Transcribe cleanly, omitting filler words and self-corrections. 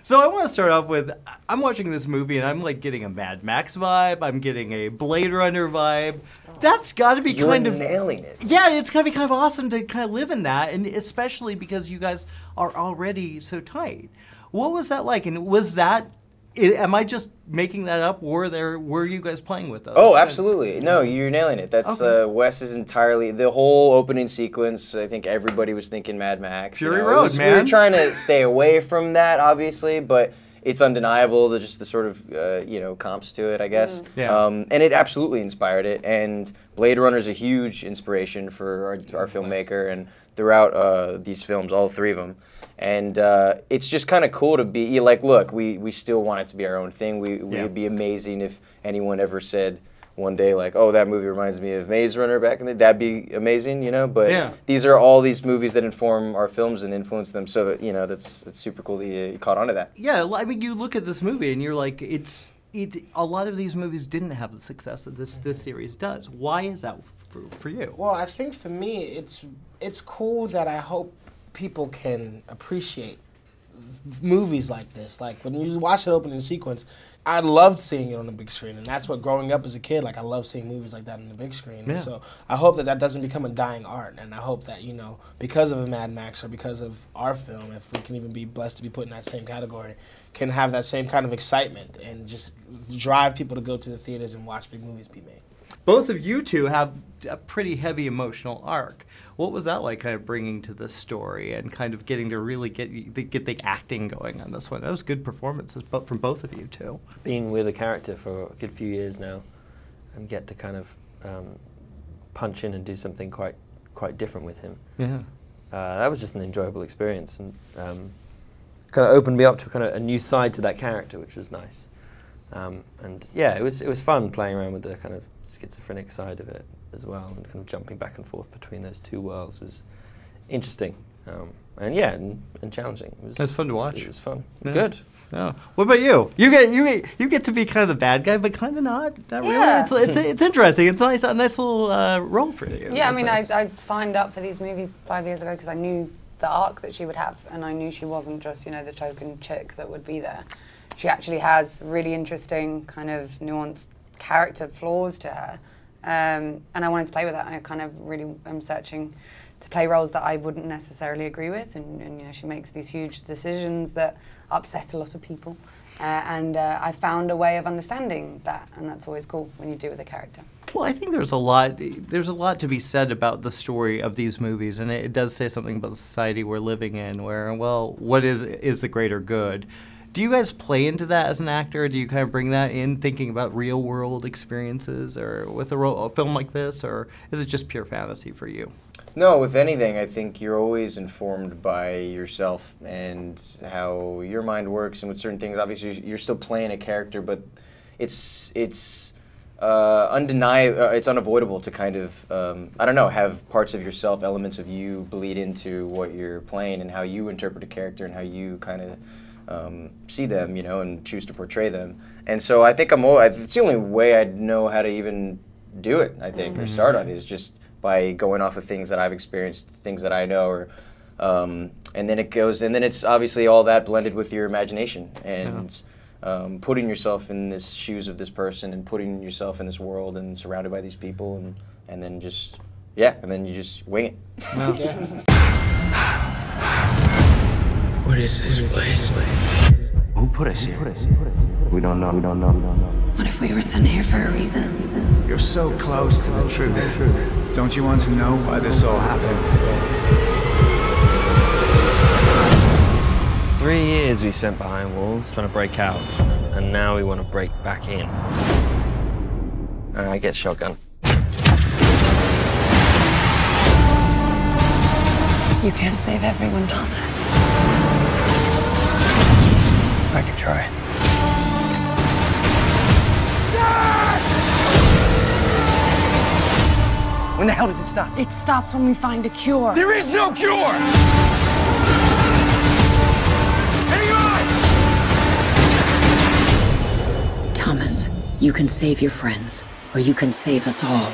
So I want to start off with, I'm watching this movie and I'm like getting a Mad Max vibe, I'm getting a Blade Runner vibe. That's got to be kind of... You're nailing it. Yeah, it's got to be kind of awesome to kind of live in that, and especially because you guys are already so tight. What was that like? And was that... Am I just making that up? Were you guys playing with those? Oh, absolutely. No, you're nailing it. That's Wes is entirely the whole opening sequence. I think everybody was thinking Mad Max. Fury Road, man. We were trying to stay away from that, obviously, but it's undeniable. Just the sort of comps to it, I guess. Yeah. And it absolutely inspired it. And Blade Runner is a huge inspiration for our filmmaker, and throughout these films, all three of them. And it's just kind of cool to be like, look, we still want it to be our own thing. It'd be amazing if anyone ever said one day like, oh, that movie reminds me of Maze Runner back in the day. That'd be amazing, you know. But these are all these movies that inform our films and influence them. So that's super cool that you caught on to that. Yeah, I mean, you look at this movie and you're like, a lot of these movies didn't have the success that this series does. Why is that for you? Well, I think for me, it's cool that I hope people can appreciate movies like this. Like when you watch the opening sequence, I loved seeing it on the big screen, and that's what growing up as a kid, like I love seeing movies like that on the big screen. Yeah. And so I hope that doesn't become a dying art, and I hope that because of a Mad Max or because of our film, if we can even be blessed to be put in that same category, can have that same kind of excitement and just drive people to go to the theaters and watch big movies be made. Both of you two have a pretty heavy emotional arc. What was that like, kind of bringing to this story and kind of getting to really get the acting going on this one? That was good performances from both of you two. Being with a character for a good few years now and get to kind of punch in and do something quite different with him. Yeah. That was just an enjoyable experience, and kind of opened me up to kind of a new side to that character, which was nice. And yeah, it was fun playing around with the kind of schizophrenic side of it as well, and kind of jumping back and forth between those two worlds was interesting, and challenging. It was fun to watch. It was fun. Yeah. Good. Yeah. What about you? You get to be kind of the bad guy, but kind of not really. Yeah. It's interesting. It's a nice little role for you. Yeah, I mean, I signed up for these movies 5 years ago because I knew the arc that she would have, and I knew she wasn't just the token chick that would be there. She actually has really interesting kind of nuanced character flaws to her, and I wanted to play with that. I kind of really am searching to play roles that I wouldn't necessarily agree with, and she makes these huge decisions that upset a lot of people, and I found a way of understanding that, and that's always cool when you do it with a character. Well, I think there's a lot to be said about the story of these movies, and it does say something about the society we're living in, where, well, what is the greater good? Do you guys play into that as an actor, or do you kind of bring that in thinking about real-world experiences or with a film like this, or is it just pure fantasy for you? No, with anything, I think you're always informed by yourself and how your mind works, and with certain things, obviously you're still playing a character, but it's undeniable, it's unavoidable to kind of, I don't know, have parts of yourself, elements of you bleed into what you're playing and how you interpret a character and how you kind of see them, and choose to portray them. And so I think it's the only way I know how to even do it, I think, or start on, is just by going off of things that I've experienced, things that I know, or and then it's obviously all that blended with your imagination and putting yourself in the shoes of this person and putting yourself in this world and surrounded by these people, and then just and then you just wing it. What is this place? Who put us here? We don't know. What if we were sent here for a reason? You're so close to the truth. Don't you want to know why this all happened? 3 years we spent behind walls trying to break out, and now we want to break back in. I get shotgun. You can't save everyone, Thomas. I can try. When the hell does it stop? It stops when we find a cure. There is no cure! Hang on! Thomas, you can save your friends, or you can save us all.